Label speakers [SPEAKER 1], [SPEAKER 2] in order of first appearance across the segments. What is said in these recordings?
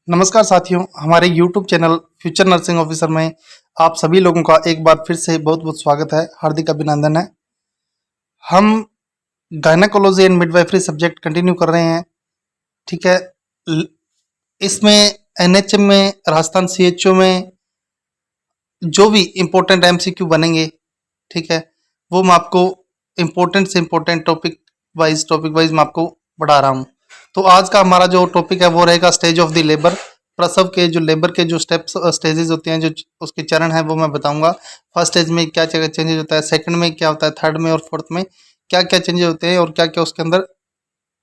[SPEAKER 1] नमस्कार साथियों, हमारे YouTube channel future nursing officer में आप सभी लोगों का एक बार फिर से बहुत बहुत स्वागत है, हार्दिक अभिनंदन है। हम gynaecology and midwifery subject continue कर रहे हैं। ठीक है, इसमें एनएचएम में, राजस्थान सीएचओ में जो भी इम्पोर्टेंट एमसीक्यू बनेंगे, ठीक है, वो मैं आपको इम्पोर्टेंट से इम्पोर्टेंट टॉपिक वाइज मैं आपको पढ़ा रहा हूँ। तो आज का हमारा जो टॉपिक है वो रहेगा स्टेज ऑफ द लेबर। प्रसव के जो लेबर के जो स्टेजेस होते हैं, जो उसके चरण है वो मैं बताऊंगा। फर्स्ट स्टेज में क्या क्या चेंजेस होता है, सेकंड में क्या होता है, थर्ड में और फोर्थ में क्या क्या चेंजेस होते हैं और क्या क्या उसके अंदर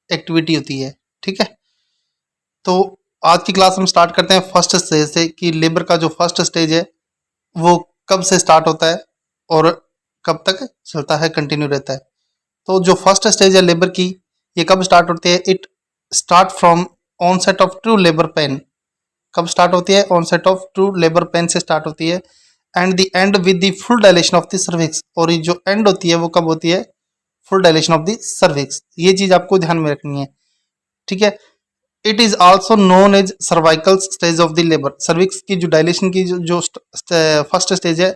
[SPEAKER 1] एक्टिविटी होती है। ठीक है, तो आज की क्लास हम स्टार्ट करते हैं फर्स्ट स्टेज से कि लेबर का जो फर्स्ट स्टेज है वो कब से स्टार्ट होता है और कब तक चलता है, कंटिन्यू रहता है। तो जो फर्स्ट स्टेज है लेबर की, ये कब स्टार्ट होती है? It start from onset of true labour pain. कब स्टार्ट होती है? Onset of true labour pain से स्टार्ट होती है and the end with the full dilation of the cervix. और ये जो एंड होती है वो कब होती है? Full dilation of the cervix. ये चीज आपको ध्यान में रखनी है। ठीक है, it is also known as cervical stage of the labour. Cervix की जो डायलेशन की जो फर्स्ट स्टेज है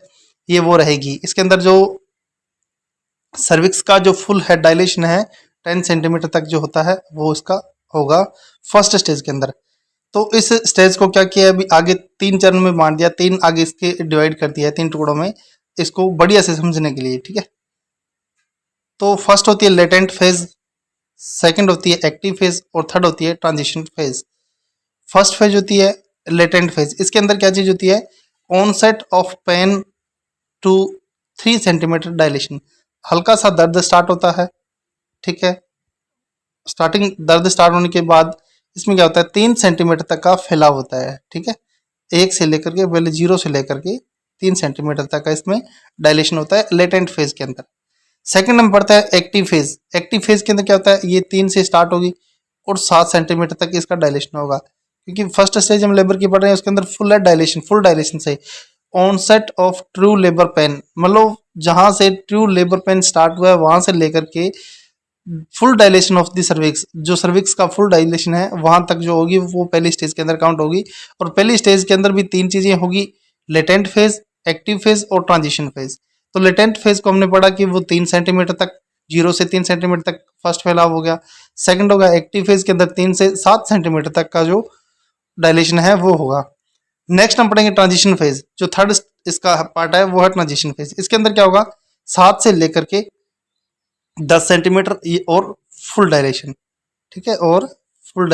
[SPEAKER 1] ये वो रहेगी। इसके अंदर जो सर्विक्स का जो फुल हेड डायलेशन है 10 सेंटीमीटर तक जो होता है वो इसका होगा फर्स्ट स्टेज के अंदर। तो इस स्टेज को क्या किया, अभी आगे तीन चरण में बांट दिया, तीन आगे इसके डिवाइड कर दिया है तीन टुकड़ों में, इसको बढ़िया से समझने के लिए। ठीक है, तो फर्स्ट होती है लेटेंट फेज, सेकंड होती है एक्टिव फेज और थर्ड होती है ट्रांजिशन फेज। फर्स्ट फेज होती है लेटेंट फेज। इसके अंदर क्या चीज होती है? Onset of pain to 3 centimetre dilation. हल्का सा दर्द स्टार्ट होता है। ठीक है, स्टार्टिंग दर्द स्टार्ट होने के बाद इसमें क्या होता है? 3 सेंटीमीटर तक का फैलाव होता है। ठीक है, एक से लेकर के, पहले 0 से लेकर के 3 सेंटीमीटर तक का इसमें डायलेशन होता है लेटेंट फेज के अंदर। सेकंड नंबर पड़ता है एक्टिव फेज। एक्टिव फेज के अंदर क्या होता है? ये 3 से स्टार्ट होगी और 7 सेंटीमीटर तक इसका डायलेशन होगा। क्योंकि फर्स्ट स्टेज हम लेबर की पढ़ रहे हैं, उसके अंदर फुल डायलेशन से onset of true labour pain, मतलब जहां से ट्रू लेबर पेन स्टार्ट हुआ है वहां से लेकर के full dilation of the cervix, जो सर्विक्स का फुल डायलेशन है वहां तक जो होगी वो पहली स्टेज के अंदर काउंट होगी। और पहली स्टेज के अंदर भी तीन चीजें होगी, लेटेंट फेज, एक्टिव फेज और ट्रांजिशन फेज। तो लेटेंट फेज को हमने पढ़ा कि वो 3 सेंटीमीटर तक, 0 से 3 सेंटीमीटर तक फर्स्ट फैलाव हो गया। सेकंड होगा एक्टिव फेज के अंदर 3 से 7 सेंटीमीटर तक का जो डायलेशन है वो होगा। नेक्स्ट हम पढ़ेंगे ट्रांजिशन फेज। जो थर्ड इसका पार्ट है वो है ट्रांजिशन फेज। इसके अंदर क्या होगा? 7 से लेकर के 10 सेंटीमीटर और फुल डायलेशन। ठीक है, और फुल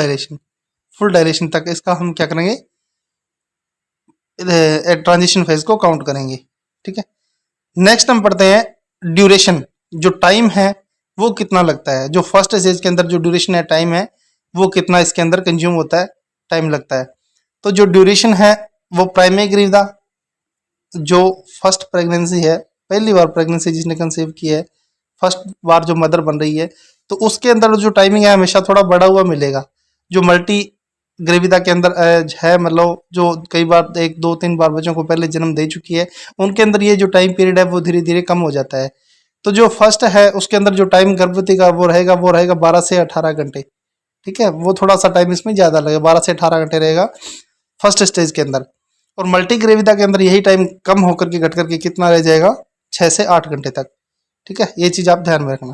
[SPEAKER 1] डायलेशन तक इसका हम क्या करेंगे? ट्रांजिशन फेज को काउंट करेंगे। ठीक है, नेक्स्ट हम पढ़ते हैं ड्यूरेशन। जो टाइम है वो कितना लगता है? जो फर्स्ट स्टेज के अंदर जो ड्यूरेशन है, टाइम है, वो कितना इसके अंदर कंज्यूम होता है, टाइम लगता है। तो जो ड्यूरेशन है वो प्राइमरी ग्रीविदा, जो फर्स्ट प्रेगनेंसी है, पहली बार प्रेगनेंसी जिसने कंसीव की है, फर्स्ट बार जो मदर बन रही है, तो उसके अंदर जो टाइमिंग है हमेशा थोड़ा बढ़ा हुआ मिलेगा। जो मल्टी ग्रेविदा के अंदर है, मतलब जो कई बार 1 2 3 बार बच्चों को पहले जन्म दे चुकी है, उनके अंदर ये जो टाइम पीरियड है वो धीरे धीरे कम हो जाता है। तो जो फर्स्ट है उसके अंदर जो टाइम गर्भवती का वो रहेगा 12 से 18 घंटे। ठीक है, वो थोड़ा सा टाइम इसमें ज्यादा लगेगा, 12 से 18 घंटे रहेगा फर्स्ट स्टेज के अंदर। और मल्टी ग्रेविदा के अंदर यही टाइम कम होकर के घट करके कितना रह जाएगा? 6 से 8 घंटे तक। ठीक है, ये चीज आप ध्यान में रखना।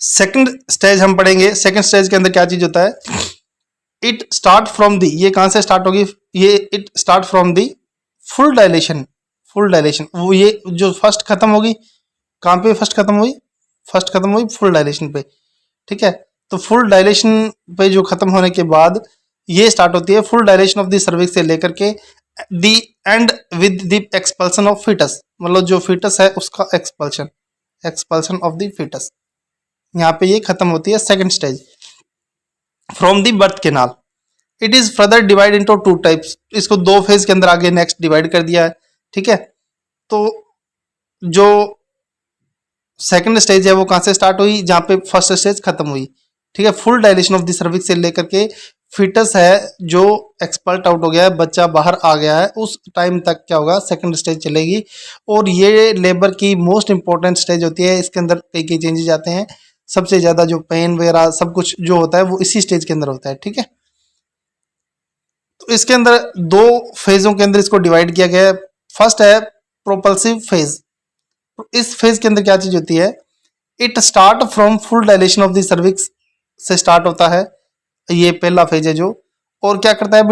[SPEAKER 1] सेकंड स्टेज हम पढ़ेंगे। सेकंड स्टेज के अंदर क्या चीज होता है? इट स्टार्ट फ्रॉम दी, ये कहां से स्टार्ट होगी? ये it start from the full dilation. वो ये जो फर्स्ट खत्म होगी, कहां पे फर्स्ट खत्म हुई? फर्स्ट खत्म हुई फुल डायलेशन पे। ठीक है, तो फुल डायलेशन पे जो खत्म होने के बाद ये स्टार्ट होती है full dilation of the cervix से लेकर के the end with the expulsion of foetus, मतलब जो फीटस है उसका एक्सपल्सन ऑफ द फीटस, यहाँ पे ये खत्म होती है second stage from the birth canal. It is further divide into 2 types. इसको 2 फेज के अंदर आगे नेक्स्ट डिवाइड कर दिया है। ठीक है, तो जो सेकंड स्टेज है वो कहां से स्टार्ट हुई? जहां पे फर्स्ट स्टेज खत्म हुई। ठीक है, full dilation of the cervix से लेकर के फिटस है जो एक्सपर्ट आउट हो गया है, बच्चा बाहर आ गया है, उस टाइम तक क्या होगा? सेकंड स्टेज चलेगी। और ये लेबर की मोस्ट इंपॉर्टेंट स्टेज होती है। इसके अंदर कई कई चेंजेस आते हैं, सबसे ज्यादा जो पेन वगैरह सब कुछ जो होता है वो इसी स्टेज के अंदर होता है। ठीक है, तो इसके अंदर दो फेजों के अंदर इसको डिवाइड किया गया है। फर्स्ट है प्रोपल्सिव फेज। तो इस फेज के अंदर क्या चीज होती है, it start from full dilation of the cervix से स्टार्ट होता है, ये पहला फेज है जो, और क्या करता है,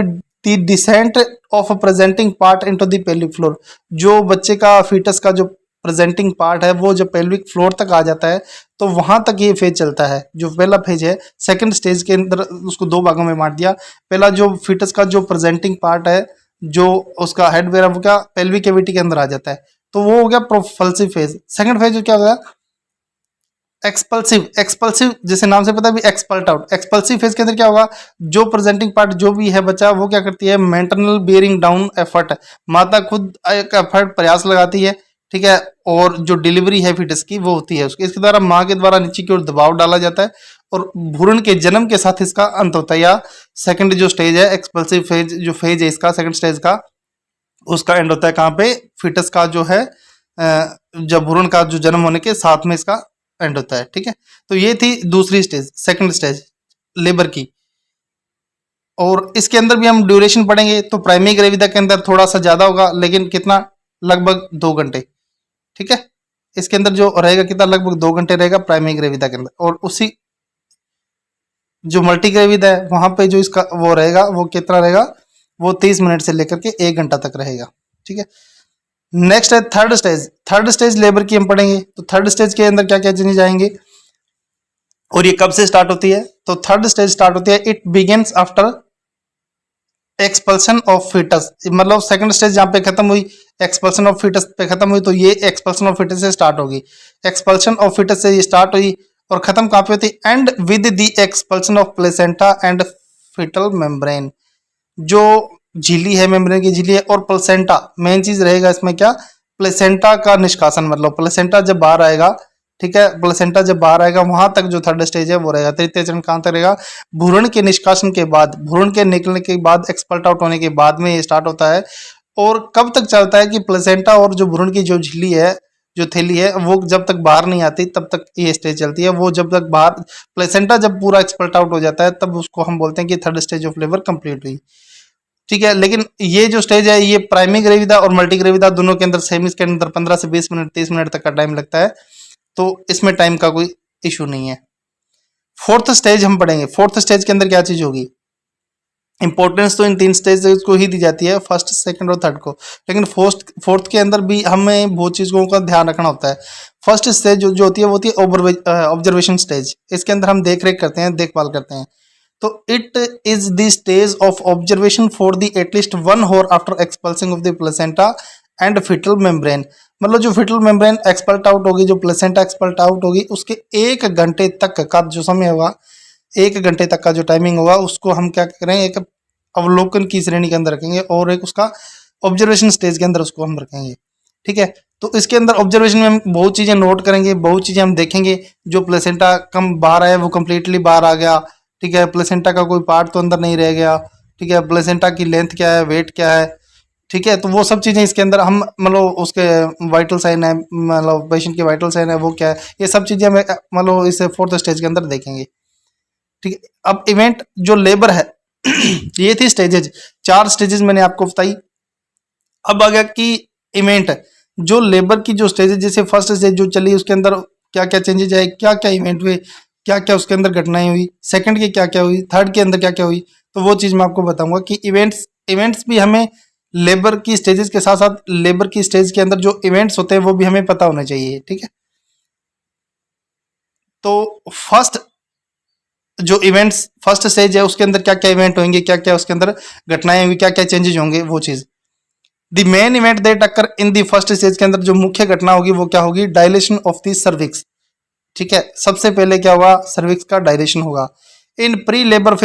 [SPEAKER 1] the descent of presenting part into the pelvic floor. जो बच्चे का फीटस का जो प्रेजेंटिंग पार्ट है वो जब पेल्विक फ्लोर तक आ जाता है तो वहां तक ये फेज चलता है, जो पहला फेज है। सेकंड स्टेज के अंदर उसको दो भागों में बांट दिया। पहला जो फीटस का जो प्रेजेंटिंग पार्ट है, जो उसका हेड वगैरह वो क्या पेल्विक कैविटी के अंदर आ जाता है, तो वो हो गया प्रोपल्सिव फेज। सेकंड फेज क्या होगा, एक्सपल्सिव। एक्सपल्सिव जैसे नाम से पता है भी एक्सपल्ट आउट। एक्सपल्सिव फेज के अंदर क्या होगा, जो प्रेजेंटिंग पार्ट जो भी है बच्चा वो क्या करती है, मेंटरनल बियरिंग डाउन एफर्ट, माता खुद एक एफर्ट प्रयास लगाती है, ठीक है, और जो डिलीवरी है फिटस की वो होती है उसकी, इसके द्वारा माँ के द्वारा नीचे की ओर दबाव डाला जाता है और भ्रूण के जन्म के साथ इसका अंत होता है। या सेकंड जो स्टेज है एक्सपल्सिव फेज, जो फेज है इसका सेकंड स्टेज का, उसका एंड होता है कहाँ पे, फिटस का जो है जब भ्रूण का जो जन्म होने के साथ में इसका एंड होता है, ठीक है। तो ये थी दूसरी स्टेज, सेकंड स्टेज लेबर की। और इसके अंदर भी हम ड्यूरेशन पढ़ेंगे तो प्राइमरी ग्रेविदा के अंदर थोड़ा सा ज्यादा होगा, लेकिन कितना, लगभग 2 घंटे, ठीक है। इसके अंदर जो रहेगा कितना, लगभग 2 घंटे रहेगा प्राइमरी ग्रेविदा के अंदर। और उसी जो मल्टी ग्रेविदा है वहां पे जो इसका वो रहेगा वो कितना रहेगा, वो 30 मिनट से लेकर के 1 घंटा तक रहेगा, ठीक है। नेक्स्ट है third stage. Third stage labour की हम पढ़ेंगे, तो थर्ड स्टेज के अंदर क्या क्या चीजें आएंगे और ये कब से स्टार्ट होती है। तो थर्ड स्टेज स्टार्ट होती है, it begins after expulsion of foetus. मतलब सेकंड स्टेज जहां पे खत्म हुई, एक्सपल्सन ऑफ फीटस पे खत्म हुई, तो ये एक्सपल्सन ऑफ फीटस से स्टार्ट होगी। एक्सपल्सन ऑफ फीटस से ये स्टार्ट हुई और खत्म कहां पे होती, end with the expulsion of placenta and foetal membrane. जो झिल्ली है, मेम्ब्रेन की झिल्ली है, और प्लेसेंटा, मेन चीज रहेगा इसमें क्या, प्लेसेंटा का निष्कासन, मतलब प्लेसेंटा जब बाहर आएगा, ठीक है, प्लेसेंटा जब बाहर आएगा वहां तक जो थर्ड स्टेज है वो रहेगा। तृतीय चरण कहां तक रहेगा, भ्रूण के निष्कासन के बाद, भ्रूण के निकलने के बाद, एक्सपल्ट आउट होने के बाद में ये स्टार्ट होता है। और कब तक चलता है कि प्लेसेंटा और जो भ्रूण की जो झिल्ली है, जो थैली है, वो जब तक बाहर नहीं आती तब तक ये स्टेज चलती है। वो जब तक बाहर, प्लेसेंटा जब पूरा एक्सपल्ट आउट हो जाता है तब उसको हम बोलते हैं कि third stage of labour complete हुई, ठीक है। लेकिन ये जो स्टेज है ये प्राइमरी ग्रेविदा और मल्टी ग्रेविदा दोनों के अंदर सेम, इसके अंदर 15 से 20 मिनट 30 मिनट तक का टाइम लगता है, तो इसमें टाइम का कोई इशू नहीं है। फोर्थ स्टेज हम पढ़ेंगे। फोर्थ स्टेज के अंदर क्या चीज होगी, इंपॉर्टेंस तो इन 3 स्टेज को ही दी जाती है, फर्स्ट सेकंड और थर्ड को, लेकिन फोर्थ के अंदर भी हमें बहुत चीजों का ध्यान रखना होता है। फर्स्ट स्टेज जो होती है वो होती है ऑब्जर्वेशन स्टेज। इसके अंदर हम देख रेख करते हैं, देखभाल करते हैं। तो it is the stage of observation for the at least 1 hour after expulsing of the placenta and fetal membrane. मतलब जो फिटल मेम्ब्रेन एक्सपल्ट आउट होगी, जो प्लेसेंटा एक्सपल्ट आउट होगी, उसके 1 घंटे तक का जो समय होगा, 1 घंटे तक का जो टाइमिंग होगा, उसको हम क्या करें, एक अवलोकन की श्रेणी के अंदर रखेंगे और एक उसका ऑब्जर्वेशन स्टेज के अंदर उसको हम रखेंगे, ठीक है। तो इसके अंदर ऑब्जर्वेशन में हम बहुत चीजें नोट करेंगे, बहुत चीजें हम देखेंगे। जो प्लेसेंटा कम बाहर आया वो कंप्लीटली बाहर आ गया, ठीक है, प्लेसेंटा का कोई पार्ट तो अंदर नहीं रह गया, ठीक है, प्लेसेंटा की लेंथ क्या है, वेट क्या है, ठीक है। तो वो सब चीजें इसके अंदर हम, मतलब उसके वाइटल साइन है, मतलब पेशेंट के वाइटल साइन है वो क्या है, ये सब चीजें हमें मतलब इस फोर्थ स्टेज के अंदर देखेंगे, ठीक है। अब इवेंट जो लेबर है ये थी स्टेजेज, 4 स्टेजेस मैंने आपको बताई। अब आ गया कि इवेंट, जो लेबर की जो स्टेजेस, जैसे फर्स्ट स्टेज जो चली उसके अंदर क्या क्या चेंजेज आए, क्या क्या इवेंट हुए, क्या क्या उसके अंदर घटनाएं हुई, सेकंड की क्या क्या हुई, थर्ड के अंदर क्या क्या हुई, तो वो चीज मैं आपको बताऊंगा कि इवेंट्स भी हमें लेबर की स्टेजेस के साथ साथ लेबर की स्टेज के अंदर जो इवेंट्स होते हैं वो भी हमें पता होने चाहिए, ठीक है। तो फर्स्ट जो इवेंट्स, फर्स्ट स्टेज है उसके अंदर क्या क्या इवेंट होंगे, क्या क्या उसके अंदर घटनाएं होंगी, क्या क्या चेंजेज होंगे, वो चीज। The main event that occur in the first stage के अंदर जो मुख्य घटना होगी वो क्या होगी, डायलेशन ऑफ द सर्विक्स, ठीक है। सबसे पहले क्या होगा, सर्विक्स का डायलेशन होगा। इन प्री लेबर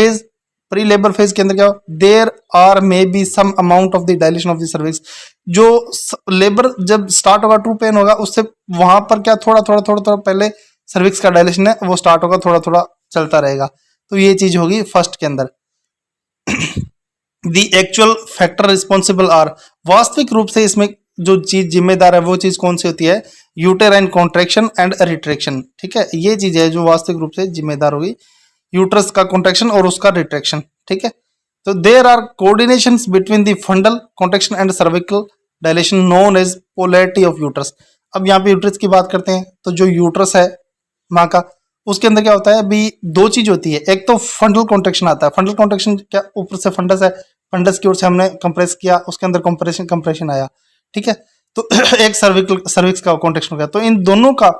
[SPEAKER 1] फेज के अंदर क्या हो, there are maybe some amount of the dilation of the cervix. जो लेबर जब स्टार्ट होगा, ट्रू पेन होगा, उससे वहां पर क्या थोड़ा पहले सर्विक्स का डायलेशन है वो स्टार्ट होगा, थोड़ा थोड़ा चलता रहेगा। तो ये चीज होगी फर्स्ट के अंदर। The actual factor responsible are, वास्तविक रूप से इसमें जो चीज जिम्मेदार है वो चीज कौन सी होती है, यूटेराइन कॉन्ट्रैक्शन एंड रिट्रैक्शन, ठीक है। ये चीज है जो वास्तविक रूप से जिम्मेदार होगी, यूट्रस का कॉन्ट्रैक्शन और उसका रिट्रैक्शन, ठीक है। तो there are coordinations between the fundal contraction and cervical dilation known as polarity of uterus. अब यहाँ पे यूट्रस की बात करते हैं, तो जो यूट्रस है माँ का, उसके अंदर क्या होता है, अभी दो चीज होती है। एक तो फंडल कॉन्ट्रैक्शन आता है। फंडल कॉन्ट्रैक्शन क्या, ऊपर से फंडस है, फंडस की ओर से हमने कंप्रेस किया, उसके अंदर कंप्रेशन आया, ठीक है। तो एक सर्विक्स का कॉन्ट्रैक्शन हो गया। तो इन दोनों का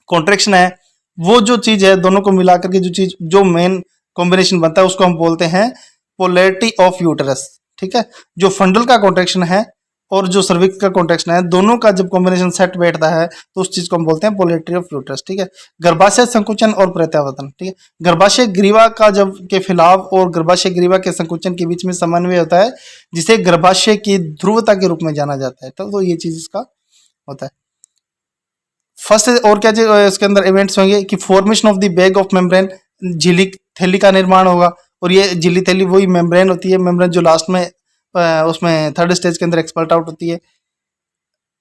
[SPEAKER 1] कॉन्ट्रैक्शन है, वो जो चीज है, दोनों को मिलाकर के जो चीज, जो मेन कॉम्बिनेशन बनता है, उसको हम बोलते हैं पोलैरिटी ऑफ यूटरस, ठीक है। जो फंडल का कॉन्ट्रैक्शन है और जो सर्विक्स का कॉन्ट्रैक्शन है, दोनों का जब कॉम्बिनेशन सेट बैठता है तो उस चीज को हम बोलते हैं पोलैरिटी ऑफ यूटरस, ठीक है। गर्भाशय संकुचन और प्रत्यावर्तन, ठीक है। गर्भाशय ग्रीवा का जब के फैलाव और गर्भाशय ग्रीवा के संकुचन के बीच में समन्वय होता है, जिसे गर्भाशय की ध्रुवता के रूप में जाना जाता है। तो ये चीज इसका होता है। फर्स्ट और क्या चीज इसके अंदर इवेंट्स होंगे कि formation of the bag of membrane, झिल्ली थैली का निर्माण होगा। और ये झिल्ली थैली वही मेम्ब्रेन होती है, मेम्ब्रेन जो लास्ट में उसमें थर्ड स्टेज के अंदर एक्सपल्ट आउट होती है।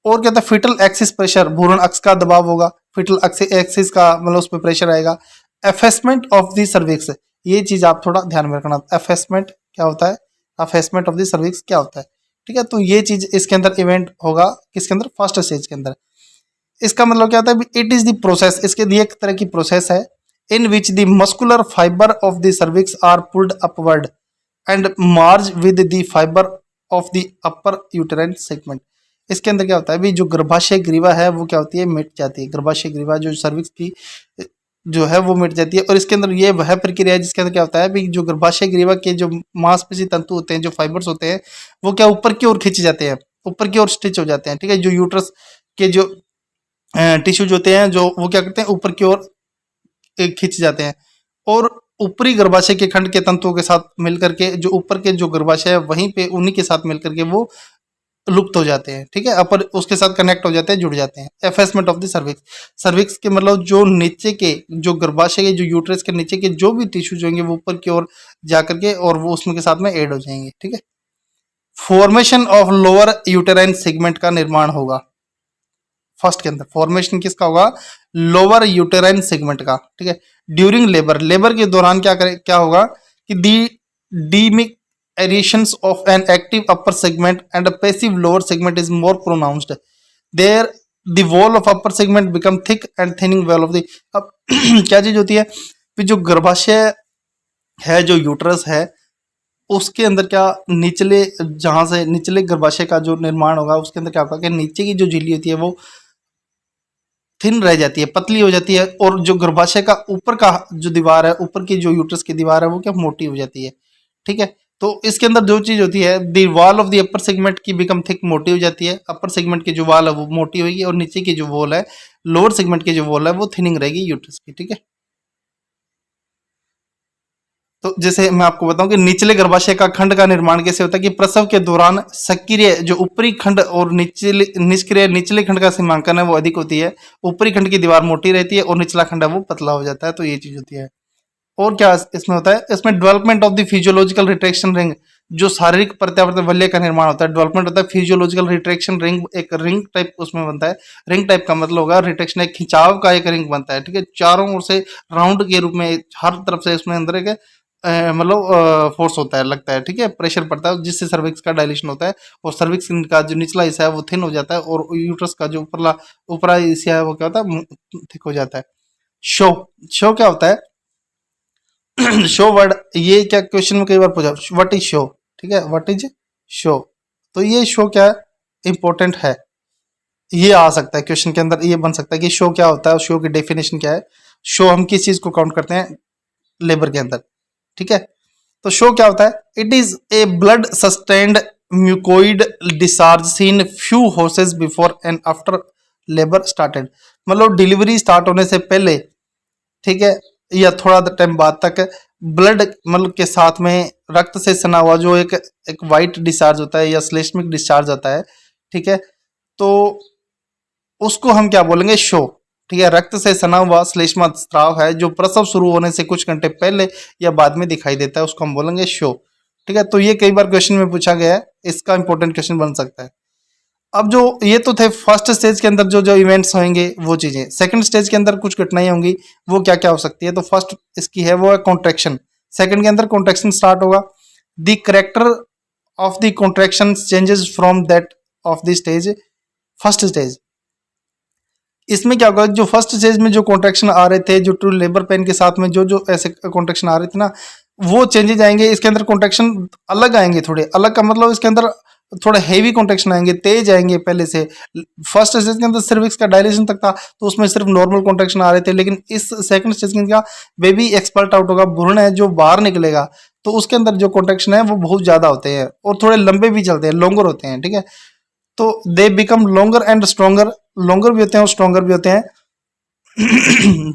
[SPEAKER 1] और क्या होता है, फिटल एक्सिस प्रेशर, भ्रूण अक्ष का दबाव होगा, फिटल एक्सिस का मतलब उस पर प्रेशर आएगा। एफेसमेंट ऑफ द सर्विक्स, ये चीज आप थोड़ा ध्यान में रखना। एफेसमेंट क्या होता है, एफेसमेंट ऑफ द सर्विक्स क्या होता है, ठीक है। तो ये चीज इसके अंदर इवेंट होगा, किसके अंदर, फर्स्ट स्टेज के अंदर। इसका मतलब क्या होता है, इट इज द प्रोसेस, इसके लिए एक तरह की प्रोसेस है, in which the muscular fiber of the cervix are pulled upward and merge with the fiber of the upper uterine segment. इसके अंदर क्या होता है, भी जो गर्भाशय ग्रीवा है वो क्या होती है, मिट जाती है। गर्भाशय ग्रीवा जो सर्विक्स की जो है वो मिट जाती है। और इसके अंदर ये वह प्रक्रिया है जिसके अंदर क्या होता है, भी जो गर्भाशय ग्रीवा के जो मांसपेशी तंतु होते हैं, जो फाइबर्स होते हैं, वो क्या ऊपर की ओर खींचे जाते हैं, ऊपर की ओर स्टिच हो जाते हैं, ठीक है। जो यूट्रस के जो टिश्यूज होते हैं, जो वो क्या करते हैं, ऊपर की ओर खींच जाते हैं। और ऊपरी गर्भाशय के खंड के तंतुओं के साथ मिलकर के, जो ऊपर के जो गर्भाशय है वहीं पे उन्हीं के साथ मिलकर के वो लुप्त हो जाते हैं, ठीक है। अपर उसके साथ कनेक्ट हो जाते हैं, जुड़ जाते हैं। एफेसमेंट ऑफ द सर्विक्स, सर्विक्स के मतलब जो नीचे के जो गर्भाशय के जो यूट्रस के नीचे के जो भी टिश्यूज होंगे वो ऊपर की ओर जाकर के और वो उसमें के साथ में ऐड हो जाएंगे, ठीक है। Formation of lower uterine segment का निर्माण होगा। फर्स्ट के अंदर फॉर्मेशन किसका होगा, लोअर यूटेराइन सेगमेंट का, ठीक है। ड्यूरिंग लेबर, लेबर के दौरान क्या होगा कि the demarcations of an active upper segment and a passive lower segment is more pronounced there the wall of upper segment become thick and thinning wall of the. अब क्या चीज होती है कि जो गर्भाशय है, जो यूट्रस है, उसके अंदर क्या निचले, जहां से निचले गर्भाशय का जो निर्माण होगा उसके अंदर क्या होगा कि नीचे की जो झिल्ली होती है वो थिन रह जाती है, पतली हो जाती है। और जो गर्भाशय का ऊपर का जो दीवार है, ऊपर की जो यूट्रस की दीवार है वो क्या मोटी हो जाती है, ठीक है। तो इसके अंदर जो चीज होती है, the wall of the upper segment की बिकम थिक, मोटी हो जाती है। अपर सेगमेंट की जो वॉल है वो मोटी होगी और नीचे की जो वॉल है, लोअर सेगमेंट की जो वॉल है वो थिनिंग रहेगी यूट्रस की, ठीक है। तो जैसे मैं आपको बताऊं कि निचले गर्भाशय का खंड का निर्माण कैसे होता है कि प्रसव के दौरान सक्रिय जो ऊपरी खंड और निचले निष्क्रिय निचले खंड का सीमांकन है वो अधिक होती है। ऊपरी खंड की दीवार मोटी रहती है और निचला खंड है वो पतला हो जाता है। तो ये चीज होती है। और क्या इसमें होता है, इसमें development of the physiological retraction ring, जो शारीरिक प्रत्यावर्तन वलय का निर्माण होता है, डेवलपमेंट होता है फिजियोलॉजिकल रिट्रैक्शन रिंग, एक रिंग टाइप उसमें बनता है। रिंग टाइप का मतलब होगा रिट्रैक्शन, एक खिंचाव का एक रिंग बनता है, ठीक है। चारों ओर से राउंड के रूप में हर तरफ से इसमें अंदर एक मतलब फोर्स होता है, लगता है, ठीक है, प्रेशर पड़ता है जिससे सर्विक्स का डायलेशन होता है और सर्विक्स का जो निचला हिस्सा है वो थिन हो जाता है और यूट्रस का जो ऊपरा हिस्सा है वो क्या होता है, थिक हो जाता है। शो, शो क्या होता है, शो वर्ड, ये क्या क्वेश्चन में कई बार पूछा, व्हाट इज शो, ठीक है, व्हाट इज शो। तो ये शो क्या है, इंपॉर्टेंट है, ये आ सकता है क्वेश्चन के अंदर, ये बन सकता है कि शो क्या होता है, शो की डेफिनेशन क्या है। शो हम किस चीज को काउंट करते हैं, लेबर के अंदर, ठीक है। तो शो क्या होता है, it is a blood sustained mucoid discharge scene few horses before and after labour started, मतलब डिलीवरी स्टार्ट होने से पहले, ठीक है, या थोड़ा टाइम बाद तक ब्लड मतलब के साथ में रक्त से सना हुआ जो एक वाइट डिस्चार्ज होता है या श्लेष्मिक डिस्चार्ज होता है, ठीक है। तो उसको हम क्या बोलेंगे, शो, ठीक है। रक्त से सना हुआ श्लेष्मा स्राव है जो प्रसव शुरू होने से कुछ घंटे पहले या बाद में दिखाई देता है, उसको हम बोलेंगे शो, ठीक है। तो ये कई बार क्वेश्चन में पूछा गया है, इसका इंपॉर्टेंट क्वेश्चन बन सकता है। अब जो ये तो थे फर्स्ट स्टेज के अंदर जो जो इवेंट्स होंगे वो चीजें। सेकंड स्टेज के अंदर कुछ घटनाएं होंगी, वो क्या क्या हो सकती है। तो फर्स्ट इसकी है वो है कॉन्ट्रैक्शन, सेकंड के अंदर कॉन्ट्रैक्शन स्टार्ट होगा, the character of the contraction changes from that of the stage first stage. इसमें क्या होगा, जो फर्स्ट स्टेज में जो कॉन्ट्रैक्शन आ रहे थे, जो ट्रू लेबर पेन के साथ में जो जो ऐसे कॉन्ट्रैक्शन आ रहे थे ना, वो चेंजेज आएंगे। इसके अंदर कॉन्ट्रैक्शन अलग आएंगे, थोड़े अलग का मतलब इसके अंदर थोड़ा हेवी कॉन्ट्रैक्शन आएंगे, तेज आएंगे पहले से। फर्स्ट स्टेज के अंदर सर्विक्स का डायलेशन तक था, तो उसमें सिर्फ नॉर्मल कॉन्ट्रैक्शन आ रहे थे, लेकिन इस सेकंड स्टेज के अंदर बेबी एक्सपर्ट आउट होगा, भ्रूण है जो बाहर निकलेगा, तो उसके अंदर जो कॉन्ट्रैक्शन है वो बहुत ज्यादा होते हैं और थोड़े लंबे भी चलते हैं, लॉन्गर होते हैं, ठीक है। तो they become longer and stronger, longer भी होते हैं और स्ट्रॉन्गर भी होते हैं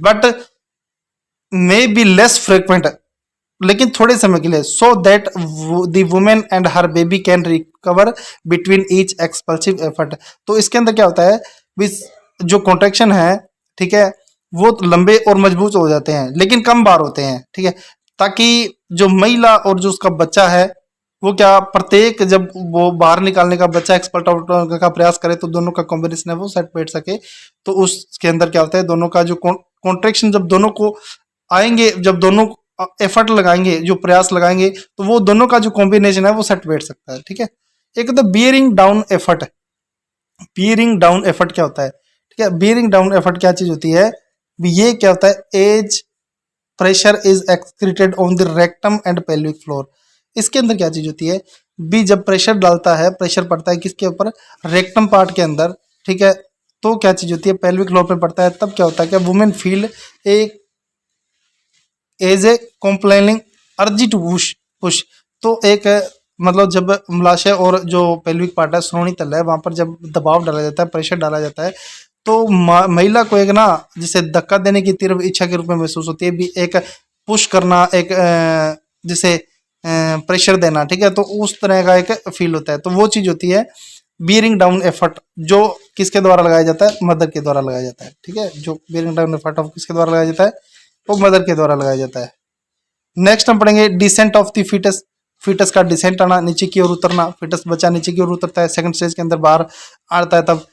[SPEAKER 1] but may be less frequent, लेकिन थोड़े समय के लिए, so that the women and her baby can recover between each expulsive effort. तो इसके अंदर क्या होता है, जो कॉन्ट्रैक्शन है, ठीक है, वो लंबे और मजबूत हो जाते हैं लेकिन कम बार होते हैं, ठीक है, ताकि जो महिला और जो उसका बच्चा है वो क्या, प्रत्येक जब वो बाहर निकालने का, बच्चा एक्सपर्ट आउट का प्रयास करे तो दोनों का कॉम्बिनेशन है वो सेट बैठ सके। तो उसके अंदर क्या होता है, दोनों का जो कॉन्ट्रैक्शन जब दोनों को आएंगे, जब दोनों एफर्ट लगाएंगे, जो प्रयास लगाएंगे, तो वो दोनों का जो कॉम्बिनेशन है वो सेट बैठ सकता है, ठीक है। एक होता है bearing down effort. Bearing down effort क्या होता है, ठीक है, बियरिंग डाउन एफर्ट क्या चीज होती है, ये क्या होता है, as pressure is excreted on the rectum and pelvic floor. इसके अंदर क्या चीज होती है, बी जब प्रेशर डालता है, प्रेशर पड़ता है किसके ऊपर, रेक्टम पार्ट के अंदर, ठीक है, तो क्या चीज होती है, पेल्विक फ्लोर पे पड़ता है, तब क्या होता है, क्या वुमेन फील एक एज ए कॉम्प्लेनिंग अर्जी टू पुश पुश। तो एक मतलब जब मलाशय और जो पेल्विक पार्ट है, श्रोणी तल है, वहां पर जब दबाव डाला जाता है, प्रेशर डाला जाता है, तो महिला को एक ना जिसे धक्का देने की तीव्र इच्छा के रूप में महसूस होती है, भी एक पुश करना, एक जिसे प्रेशर देना, ठीक है, तो उस तरह का एक फील होता है। तो वो चीज होती है बियरिंग डाउन एफर्ट, जो किसके द्वारा लगाया जाता है, मदर के द्वारा लगाया जाता है, ठीक है, जो बियरिंग डाउन एफर्ट ऑफ किसके द्वारा लगाया जाता है, वो मदर के द्वारा लगाया जाता है। नेक्स्ट हम पढ़ेंगे descent of the fetus. Fetus का डिसेंट आना, नीचे की ओर उतरना, फीटस बच्चा नीचे की ओर उतरता है, सेकंड स्टेज के अंदर बाहर आता है तब।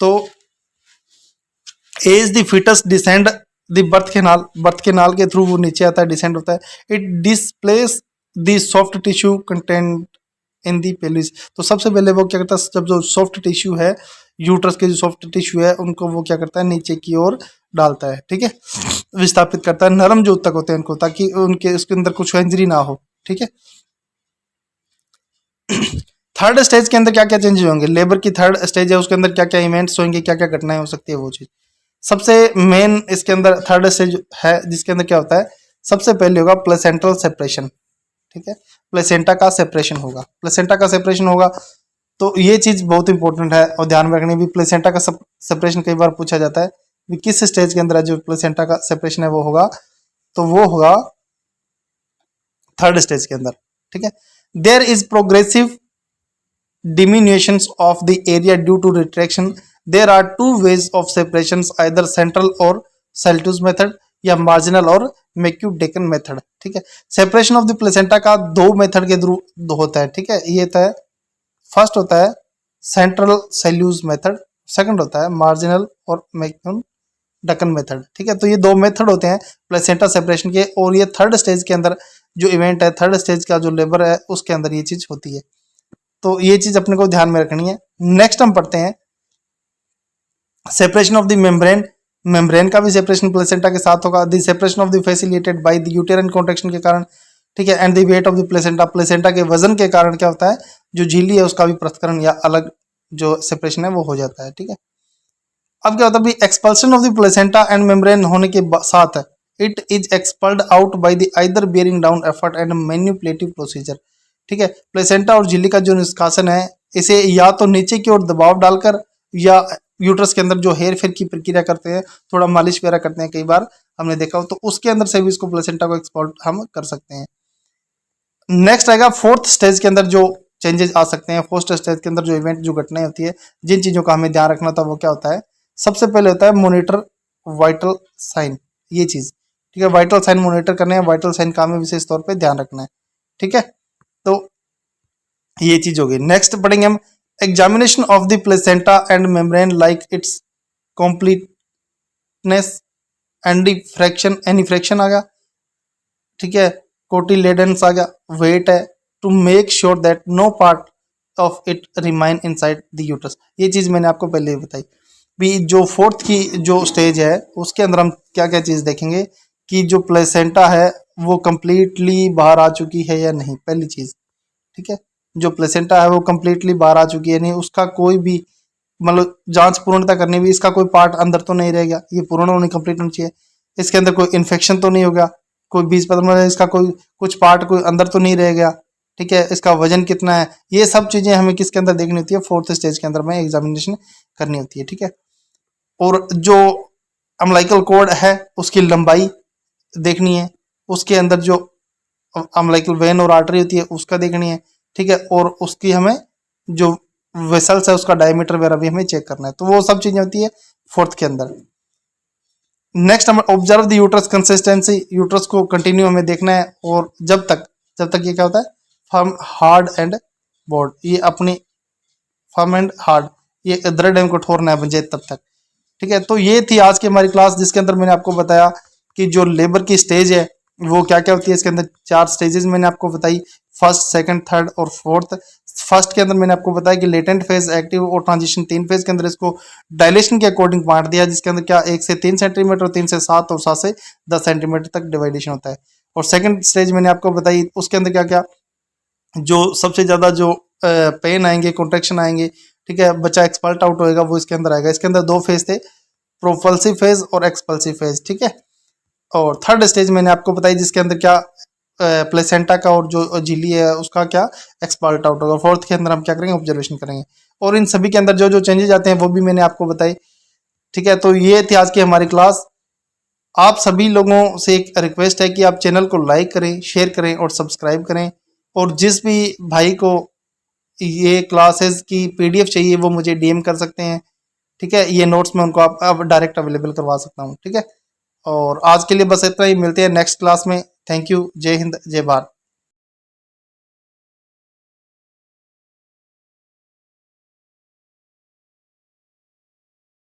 [SPEAKER 1] तो as the fetus descend the birth के नाल के थ्रू वो नीचे आता है, डिसेंड होता है। It displace the soft tissue content in the pelvis. तो सबसे पहले वो क्या करता है, जब जो सॉफ्ट टिश्यू है, यूट्रस के जो सॉफ्ट टिश्यू है, उनको वो क्या करता है, नीचे की ओर डालता है, ठीक है, विस्थापित करता है, नरम जो तक होते हैं उनको, ताकि उनके उसके अंदर कुछ इंजरी ना हो, ठीक है। थर्ड स्टेज के अंदर क्या क्या चेंजेस होंगे, लेबर की थर्ड स्टेज है, उसके अंदर क्या क्या इवेंट्स होंगे, क्या क्या घटनाएं हो सकती है, वो चीज सबसे मेन इसके अंदर थर्ड स्टेज है, जिसके अंदर क्या होता है, सबसे पहले होगा प्लेसेंटल सेपरेशन, ठीक है, प्लेसेंटा का सेपरेशन होगा, प्लेसेंटा का सेपरेशन होगा। तो ये चीज बहुत इंपॉर्टेंट है और ध्यान में रखनी भी, प्लेसेंटा का सेपरेशन कई बार पूछा जाता है कि किस स्टेज के अंदर जो प्लेसेंटा का सेपरेशन है वो होगा, तो वो होगा थर्ड स्टेज के अंदर, ठीक है। There is progressive diminutions of the area due to retraction. There are two ways of separations, either central और सेल्टूस मेथड या मार्जिनल और मैक्यूडेकन मेथड, ठीक है। सेपरेशन ऑफ द प्लेसेंटा का दो मेथड के थ्रू होता है, ठीक है, ये होता है, फर्स्ट होता है सेंट्रल सेल्यूज मेथड, सेकंड होता है मार्जिनल और मैक्यूडेकन मेथड, ठीक है। तो ये दो मेथड होते हैं प्लेसेंटा सेपरेशन के, और ये थर्ड स्टेज के अंदर जो इवेंट है, थर्ड स्टेज का जो लेबर है, उसके अंदर ये चीज होती है। तो ये चीज अपने को ध्यान में रखनी है। नेक्स्ट हम पढ़ते हैं separation of the membrane. Membrane का भी सेपरेशन प्लेसेंटा के साथ होगा। The separation of the facilitated by the यूटेरिन contraction के कारण, ठीक है, and the weight of the placenta, placenta के वजन के कारण क्या होता है, जो झिल्ली है उसका भी पृथक्करण या अलग जो सेपरेशन है वो हो जाता है, ठीक है। अब क्या होता है, expulsion of the placenta and membrane होने के साथ it is expelled out by the either bearing down effort and manipulative procedure, ठीक है। प्लेसेंटा और झिल्ली का जो निष्कासन है, इसे या तो नीचे की ओर दबाव डालकर, या यूट्रस के अंदर जो हेर फेर की प्रक्रिया करते हैं, थोड़ा मालिश वगैरह करते हैं, कई बार हमने देखा हो, तो उसके अंदर से भी इसको प्लेसेंटा को एक्सपोर्ट हम कर सकते हैं। नेक्स्ट आएगा फोर्थ स्टेज के अंदर जो चेंजेस आ सकते हैं, फोर्थ स्टेज के अंदर जो इवेंट, जो घटनाएं होती है, जिन चीजों का हमें ध्यान रखना था, वो क्या होता है, सबसे पहले होता है मोनिटर वाइटल साइन, ये चीज, ठीक है, वाइटल साइन मोनिटर करने हैं, वाइटल साइन का हमें विशेष तौर पर ध्यान रखना है, ठीक है। तो ये चीज होगी। नेक्स्ट पढ़ेंगे हम examination of the placenta and membrane like its completeness and fraction, any fraction आ गया, ठीक है, कोटिलेडन्स आ गया, वेट है, to make sure that no part of it remain inside the uterus. ये चीज़ मैंने आपको पहले ही बताई। भी जो फोर्थ की जो स्टेज है उसके अंदर हम क्या क्या चीज़ देखेंगे कि जो प्लेसेंटा है वो कंप्लीटली बाहर आ चुकी है या नहीं, पहली चीज़। ठीक है, जो प्लेसेंटा है वो कंप्लीटली बाहर आ चुकी है नहीं, उसका कोई भी मतलब जांच पूर्णता करनी भी, इसका कोई पार्ट अंदर तो नहीं रह गया, ये पूर्ण होनी कंप्लीट होनी चाहिए। इसके अंदर कोई इन्फेक्शन तो नहीं होगा, कोई 20-15 इसका कोई कुछ पार्ट कोई अंदर तो नहीं रह गया। ठीक है, इसका वजन कितना है, ये सब चीज़ें हमें किसके अंदर देखनी होती है, फोर्थ स्टेज के अंदर में एग्जामिनेशन करनी होती है। ठीक है, और जो अम्लाइकल कोड है उसकी लंबाई देखनी है, उसके अंदर जो अम्लाइकल वेन और आर्टरी होती है उसका देखनी है। ठीक है, और उसकी हमें जो वेसल्स है उसका डायमीटर वगैरह भी हमें चेक करना है। तो वो सब चीजें होती है फोर्थ के अंदर। नेक्स्ट हम observe the uterus consistency, uterus को कंटिन्यू हमें देखना है, और जब तक ये क्या होता है, फर्म हार्ड एंड बोर्ड, ये अपनी फर्म एंड हार्ड, ये दृढ़ एवं कठोर न बन जाए तब तक। ठीक है, तो ये थी आज की हमारी क्लास जिसके अंदर मैंने आपको बताया कि जो लेबर की स्टेज है वो क्या क्या होती है। इसके अंदर 4 स्टेजेस मैंने आपको बताई, फर्स्ट, सेकंड, थर्ड और फोर्थ। फर्स्ट के अंदर मैंने आपको बताया कि लेटेंट फेज, एक्टिव और ट्रांजिशन, 3 फेज के अंदर इसको डायलेशन के अकॉर्डिंग बांट दिया, जिसके अंदर क्या 1 से 3 सेंटीमीटर, 3 से 7 और 7 से 10 सेंटीमीटर तक डिवाइडेशन होता है। और सेकंड स्टेज मैंने आपको बताई, उसके अंदर क्या क्या जो सबसे ज्यादा जो पेन आएंगे, कॉन्ट्रेक्शन आएंगे, ठीक है, बच्चा एक्सपल्ट आउट होएगा, वो इसके अंदर आएगा। इसके अंदर 2 फेज थे, प्रोपल्सिव फेज और एक्सपल्सिव फेज। ठीक है, और थर्ड स्टेज मैंने आपको बताई जिसके अंदर क्या प्लेसेंटा का और जो झिल्ली है उसका क्या एक्सपल्ट आउट होगा। फोर्थ के अंदर हम क्या करेंगे, ऑब्जर्वेशन करेंगे, और इन सभी के अंदर जो जो चेंजेस आते हैं वो भी मैंने आपको बताई। ठीक है, तो ये थी आज की हमारी क्लास। आप सभी लोगों से एक रिक्वेस्ट है कि आप चैनल को लाइक करें, शेयर करें और सब्सक्राइब करें, और जिस भी भाई को ये क्लासेस की पीडीएफ चाहिए वो मुझे डीएम कर सकते हैं। ठीक है, ये नोट्स मैं उनको आप डायरेक्ट अवेलेबल करवा सकता हूँ। ठीक है, और आज के लिए बस इतना ही, मिलते हैं नेक्स्ट क्लास में। थैंक यू, जय हिंद, जय भारत।